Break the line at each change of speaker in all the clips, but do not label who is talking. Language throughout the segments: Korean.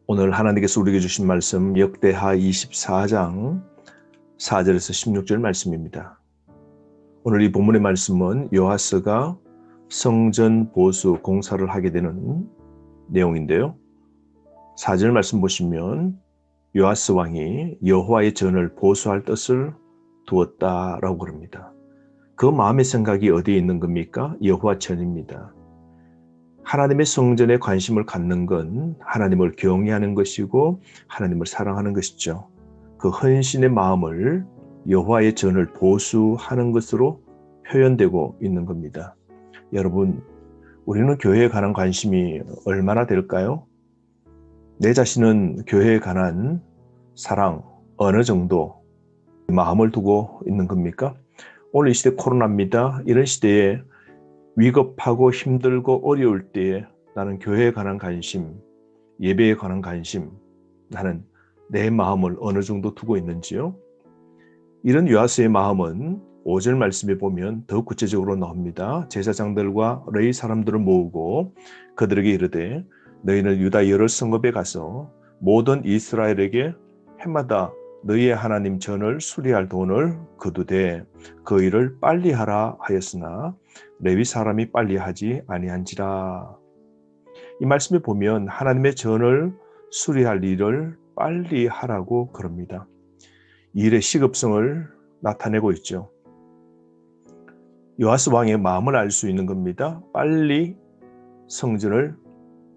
오늘 하나님께서 우리에게 주신 말씀 역대하 24장 4절에서 16절 말씀입니다. 오늘 이 본문의 말씀은 요아스가 성전 보수 공사를 하게 되는 내용인데요. 4절 말씀 보시면 요아스 왕이 여호와의 전을 보수할 뜻을 두었다라고 그럽니다. 그 마음의 생각이 어디에 있는 겁니까? 여호와 전입니다. 하나님의 성전에 관심을 갖는 건 하나님을 경외하는 것이고 하나님을 사랑하는 것이죠. 그 헌신의 마음을 여호와의 전을 보수하는 것으로 표현되고 있는 겁니다. 여러분, 우리는 교회에 관한 관심이 얼마나 될까요? 내 자신은 교회에 관한 사랑 어느 정도 마음을 두고 있는 겁니까? 오늘 이 시대 코로나입니다. 이런 시대에 위급하고 힘들고 어려울 때에 나는 교회에 관한 관심, 예배에 관한 관심, 나는 내 마음을 어느 정도 두고 있는지요? 이런 요아스의 마음은 5절 말씀에 보면 더 구체적으로 나옵니다. 제사장들과 레위 사람들을 모으고 그들에게 이르되 너희는 유다 여러 성읍에 가서 모든 이스라엘에게 해마다 너희의 하나님 전을 수리할 돈을 거두되 그 일을 빨리 하라 하였으나 레위 사람이 빨리 하지 아니한지라. 이 말씀에 보면 하나님의 전을 수리할 일을 빨리 하라고 그럽니다. 이 일의 시급성을 나타내고 있죠. 요아스 왕의 마음을 알 수 있는 겁니다. 빨리 성전을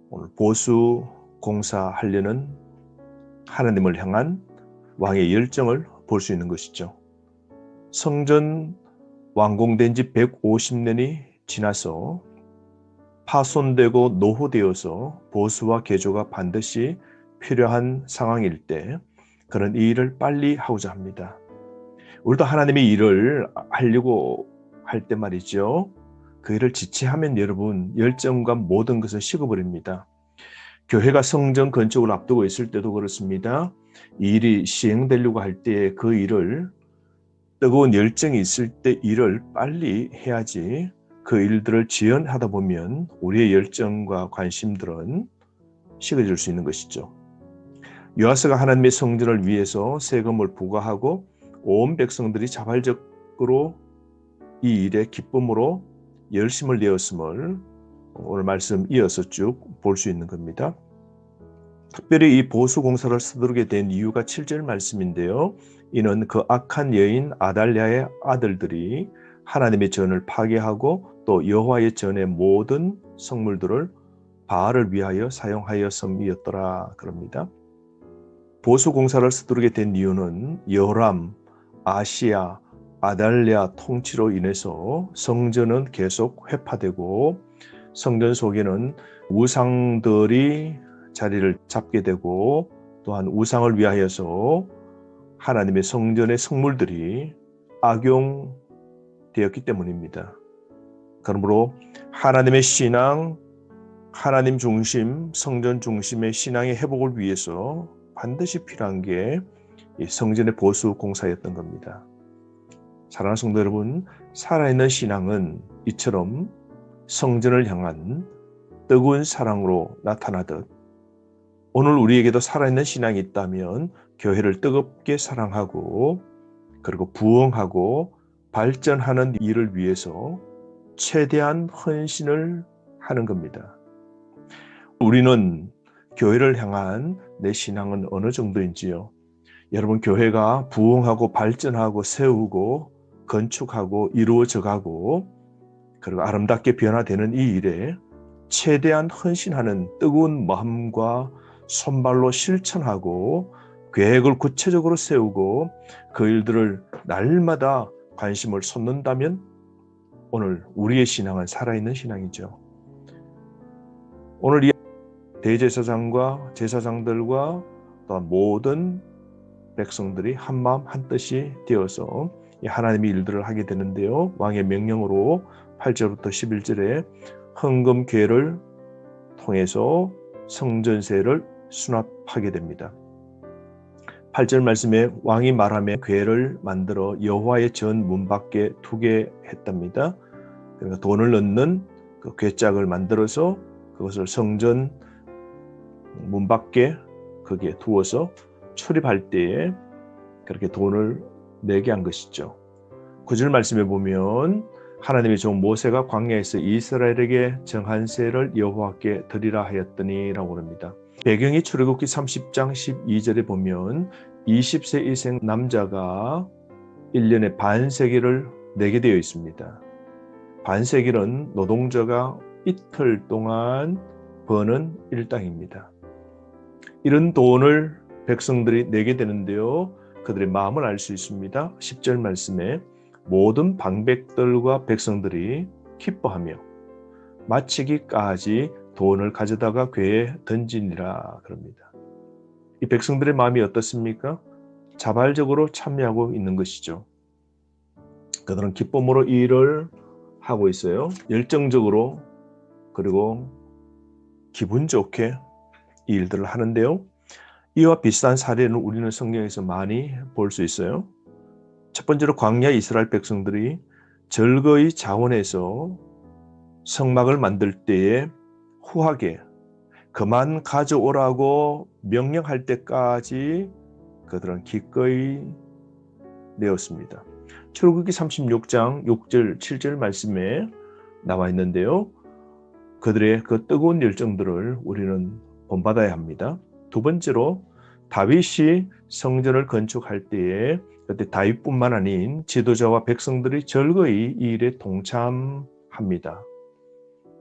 오늘 보수 공사하려는 하나님을 향한 왕의 열정을 볼 수 있는 것이죠. 성전 완공된 지 150년이 지나서 파손되고 노후되어서 보수와 개조가 반드시 필요한 상황일 때 그런 이 일을 빨리 하고자 합니다. 우리도 하나님의 일을 하려고 할 때 말이죠. 그 일을 지체하면 여러분 열정과 모든 것을 식어버립니다. 교회가 성전 건축을 앞두고 있을 때도 그렇습니다. 이 일이 시행되려고 할 때 그 일을 뜨거운 열정이 있을 때 일을 빨리 해야지 그 일들을 지연하다 보면 우리의 열정과 관심들은 식어질 수 있는 것이죠. 요아스가 하나님의 성전을 위해서 세금을 부과하고 온 백성들이 자발적으로 이 일에 기쁨으로 열심을 내었음을 오늘 말씀 이어서 쭉 볼 수 있는 겁니다. 특별히 이 보수 공사를 서두르게 된 이유가 7절 말씀인데요. 이는 그 악한 여인 아달랴의 아들들이 하나님의 전을 파괴하고 또 여호와의 전의 모든 성물들을 바알을 위하여 사용하였음이었더라 그럽니다. 보수 공사를 서두르게 된 이유는 여호람, 아시야, 아달랴 통치로 인해서 성전은 계속 회파되고 성전 속에는 우상들이 자리를 잡게 되고 또한 우상을 위하여서 하나님의 성전의 성물들이 악용되었기 때문입니다. 그러므로 하나님의 신앙, 하나님 중심, 성전 중심의 신앙의 회복을 위해서 반드시 필요한 게 성전의 보수 공사였던 겁니다. 사랑하는 성도 여러분, 살아있는 신앙은 이처럼 성전을 향한 뜨거운 사랑으로 나타나듯 오늘 우리에게도 살아있는 신앙이 있다면 교회를 뜨겁게 사랑하고 그리고 부흥하고 발전하는 일을 위해서 최대한 헌신을 하는 겁니다. 우리는 교회를 향한 내 신앙은 어느 정도인지요? 여러분, 교회가 부흥하고 발전하고 세우고 건축하고 이루어져가고 그리고 아름답게 변화되는 이 일에 최대한 헌신하는 뜨거운 마음과 손발로 실천하고 계획을 구체적으로 세우고 그 일들을 날마다 관심을 쏟는다면 오늘 우리의 신앙은 살아있는 신앙이죠. 오늘 이 대제사장과 제사장들과 또 모든 백성들이 한마음 한뜻이 되어서 하나님의 일들을 하게 되는데요. 왕의 명령으로 8절부터 11절에 헌금궤를 통해서 성전세를 수납하게 됩니다. 8절 말씀에 왕이 말하며 궤를 만들어 여호와의 전 문 밖에 두게 했답니다. 그러니까 돈을 넣는 그 궤짝을 만들어서 그것을 성전 문 밖에 거기에 두어서 출입할 때에 그렇게 돈을 내게 한 것이죠. 9절 말씀에 보면 하나님의 종 모세가 광야에서 이스라엘에게 정한 세를 여호와께 드리라 하였더니 라고 합니다. 배경이 출애굽기 30장 12절에 보면 20세 이상 남자가 1년에 반세겔을 내게 되어 있습니다. 반세겔은 노동자가 이틀 동안 버는 일당입니다. 이런 돈을 백성들이 내게 되는데요. 그들의 마음을 알 수 있습니다. 10절 말씀에 모든 방백들과 백성들이 기뻐하며 마치기까지 돈을 가져다가 궤에 던지니라 그럽니다. 이 백성들의 마음이 어떻습니까? 자발적으로 참여하고 있는 것이죠. 그들은 기쁨으로 이 일을 하고 있어요. 열정적으로 그리고 기분 좋게 이 일들을 하는데요. 이와 비슷한 사례는 우리는 성경에서 많이 볼 수 있어요. 첫 번째로 광야 이스라엘 백성들이 절거의 자원에서 성막을 만들 때에 후하게 그만 가져오라고 명령할 때까지 그들은 기꺼이 내었습니다. 출애굽기 36장 6절 7절 말씀에 나와 있는데요. 그들의 그 뜨거운 열정들을 우리는 본받아야 합니다. 두 번째로 다윗이 성전을 건축할 때에 그때 다윗뿐만 아닌 지도자와 백성들이 절거이 이 일에 동참합니다.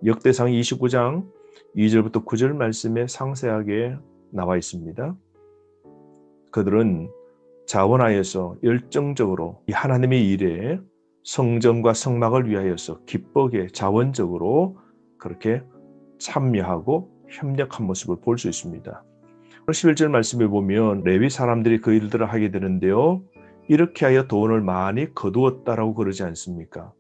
역대상 29장 2절부터 9절 말씀에 상세하게 나와 있습니다. 그들은 자원하여서 열정적으로 이 하나님의 일에 성전과 성막을 위하여서 기쁘게 자원적으로 그렇게 참여하고 협력한 모습을 볼 수 있습니다. 11절 말씀에 보면 레위 사람들이 그 일들을 하게 되는데요. 이렇게 하여 돈을 많이 거두었다라고 그러지 않습니까?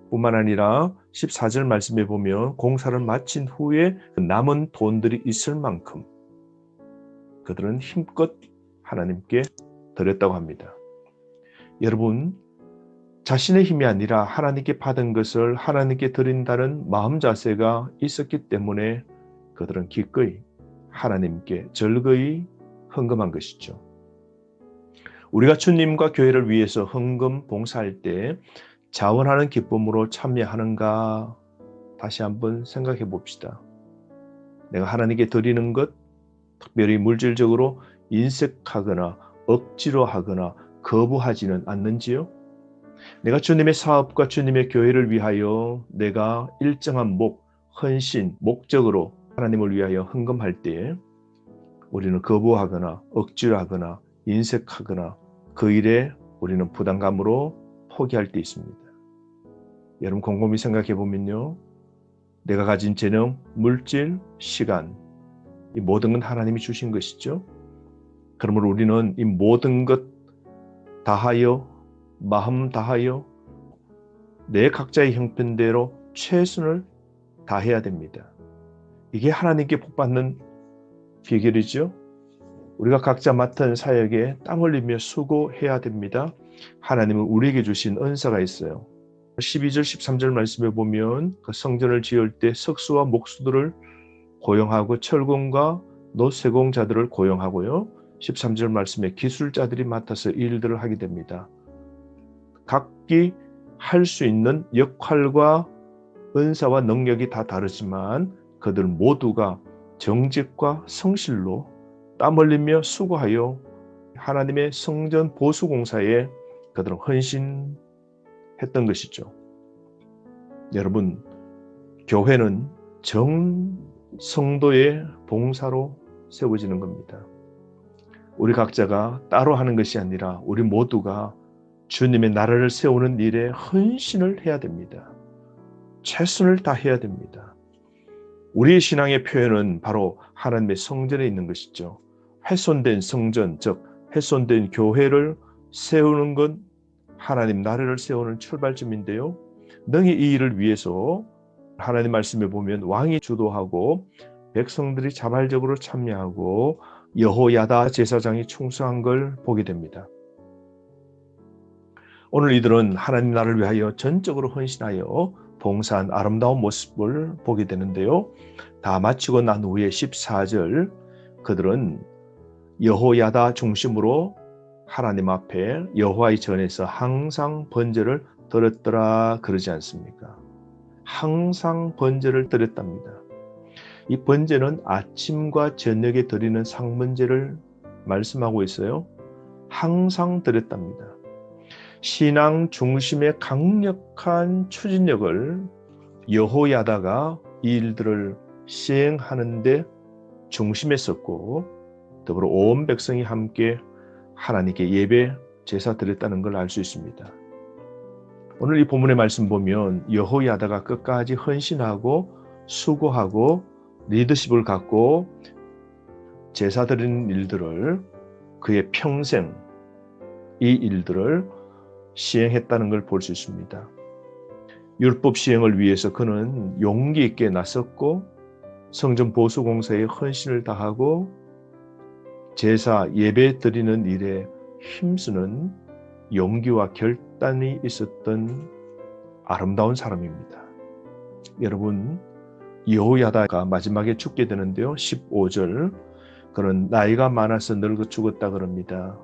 뿐만 아니라 14절 말씀에 보면 공사를 마친 후에 남은 돈들이 있을 만큼 그들은 힘껏 하나님께 드렸다고 합니다. 여러분, 자신의 힘이 아니라 하나님께 받은 것을 하나님께 드린다는 마음 자세가 있었기 때문에 그들은 기꺼이 하나님께 절거이 헌금한 것이죠. 우리가 주님과 교회를 위해서 헌금 봉사할 때 자원하는 기쁨으로 참여하는가 다시 한번 생각해 봅시다. 내가 하나님께 드리는 것, 특별히 물질적으로 인색하거나 억지로 하거나 거부하지는 않는지요? 내가 주님의 사업과 주님의 교회를 위하여 내가 일정한 헌신, 목적으로 하나님을 위하여 헌금할 때에 우리는 거부하거나 억지로 하거나 인색하거나 그 일에 우리는 부담감으로 포기할 때 있습니다. 여러분 곰곰이 생각해 보면요. 내가 가진 재능, 물질, 시간 이 모든 건 하나님이 주신 것이죠. 그러므로 우리는 이 모든 것 다하여 마음 다하여 내 각자의 형편대로 최선을 다해야 됩니다. 이게 하나님께 복받는 비결이죠. 우리가 각자 맡은 사역에 땀 흘리며 수고해야 됩니다. 하나님은 우리에게 주신 은사가 있어요. 12절 13절 말씀에 보면 그 성전을 지을 때 석수와 목수들을 고용하고 철공과 노쇠공자들을 고용하고요. 13절 말씀에 기술자들이 맡아서 일들을 하게 됩니다. 각기 할 수 있는 역할과 은사와 능력이 다 다르지만 그들 모두가 정직과 성실로 땀 흘리며 수고하여 하나님의 성전 보수 공사에 그들은 헌신했던 것이죠. 여러분, 교회는 정 성도의 봉사로 세워지는 겁니다. 우리 각자가 따로 하는 것이 아니라 우리 모두가 주님의 나라를 세우는 일에 헌신을 해야 됩니다. 최선을 다해야 됩니다. 우리의 신앙의 표현은 바로 하나님의 성전에 있는 것이죠. 훼손된 성전, 즉 훼손된 교회를 세우는 건 하나님 나라를 세우는 출발점인데요. 능히 이 일을 위해서 하나님 말씀에 보면 왕이 주도하고 백성들이 자발적으로 참여하고 여호야다 제사장이 충성한 걸 보게 됩니다. 오늘 이들은 하나님 나라를 위하여 전적으로 헌신하여 봉사한 아름다운 모습을 보게 되는데요. 다 마치고 난 후에 14절 그들은 여호야다 중심으로 하나님 앞에 여호와의 전에서 항상 번제를 드렸더라 그러지 않습니까? 항상 번제를 드렸답니다. 이 번제는 아침과 저녁에 드리는 상번제를 말씀하고 있어요. 항상 드렸답니다. 신앙 중심의 강력한 추진력을 여호야다가 이 일들을 시행하는 데 중심했었고, 더불어 온 백성이 함께 하나님께 예배 제사 드렸다는 걸 알 수 있습니다. 오늘 이 본문의 말씀 보면 여호야다가 끝까지 헌신하고 수고하고 리더십을 갖고 제사 드리는 일들을, 그의 평생 이 일들을 시행했다는 걸 볼 수 있습니다. 율법 시행을 위해서 그는 용기 있게 나섰고 성전 보수 공사에 헌신을 다하고 제사 예배 드리는 일에 힘쓰는 용기와 결단이 있었던 아름다운 사람입니다. 여러분, 여호야다가 마지막에 죽게 되는데요. 15절, 그는 나이가 많아서 늙어 죽었다 그럽니다.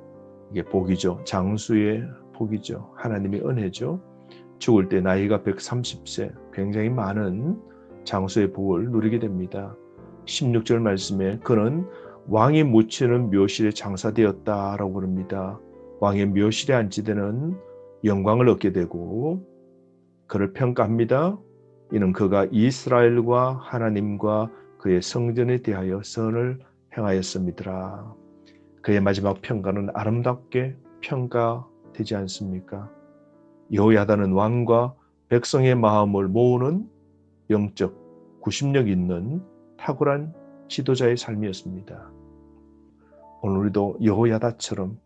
이게 복이죠. 장수의 복이죠. 하나님의 은혜죠. 죽을 때 나이가 130세, 굉장히 많은 장수의 복을 누리게 됩니다. 16절 말씀에 그는 왕이 묻히는 묘실에 장사되었다라고 그럽니다. 왕의 묘실에 앉히되는 영광을 얻게 되고, 그를 평가합니다. 이는 그가 이스라엘과 하나님과 그의 성전에 대하여 선을 행하였음이더라. 그의 마지막 평가는 아름답게 평가되지 않습니까? 여호야다는 왕과 백성의 마음을 모으는 영적 구심력 있는 탁월한 지도자의 삶이었습니다. 오늘 우리도 여호야다처럼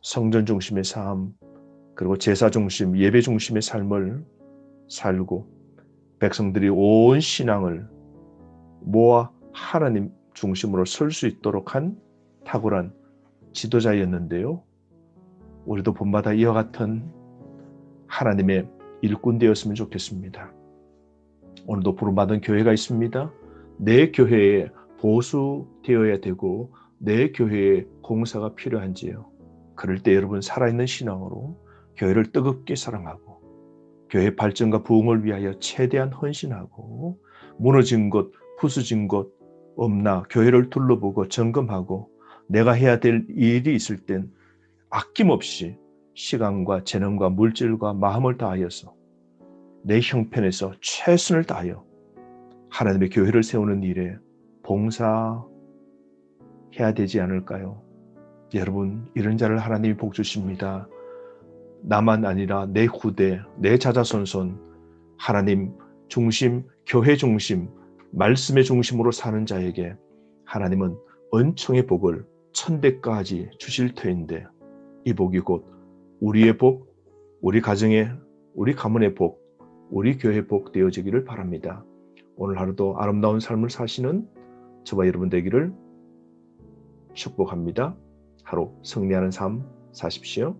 성전 중심의 삶, 그리고 제사 중심, 예배 중심의 삶을 살고 백성들이 온 신앙을 모아 하나님 중심으로 설 수 있도록 한 탁월한 지도자였는데요. 우리도 본받아 이와 같은 하나님의 일꾼 되었으면 좋겠습니다. 오늘도 부름받은 교회가 있습니다. 내 교회에 보수되어야 되고 내 교회에 공사가 필요한지요. 그럴 때 여러분 살아있는 신앙으로 교회를 뜨겁게 사랑하고 교회 발전과 부흥을 위하여 최대한 헌신하고 무너진 것, 부수진 것 없나 교회를 둘러보고 점검하고 내가 해야 될 일이 있을 땐 아낌없이 시간과 재능과 물질과 마음을 다하여서 내 형편에서 최선을 다하여 하나님의 교회를 세우는 일에 봉사해야 되지 않을까요? 여러분, 이런 자를 하나님이 복 주십니다. 나만 아니라 내 후대, 내 자자손손 하나님 중심, 교회 중심, 말씀의 중심으로 사는 자에게 하나님은 은총의 복을 천대까지 주실 터인데, 이 복이 곧 우리의 복, 우리 가정의, 우리 가문의 복, 우리 교회 복 되어지기를 바랍니다. 오늘 하루도 아름다운 삶을 사시는 저와 여러분 되기를 축복합니다. 하루 승리하는 삶 사십시오.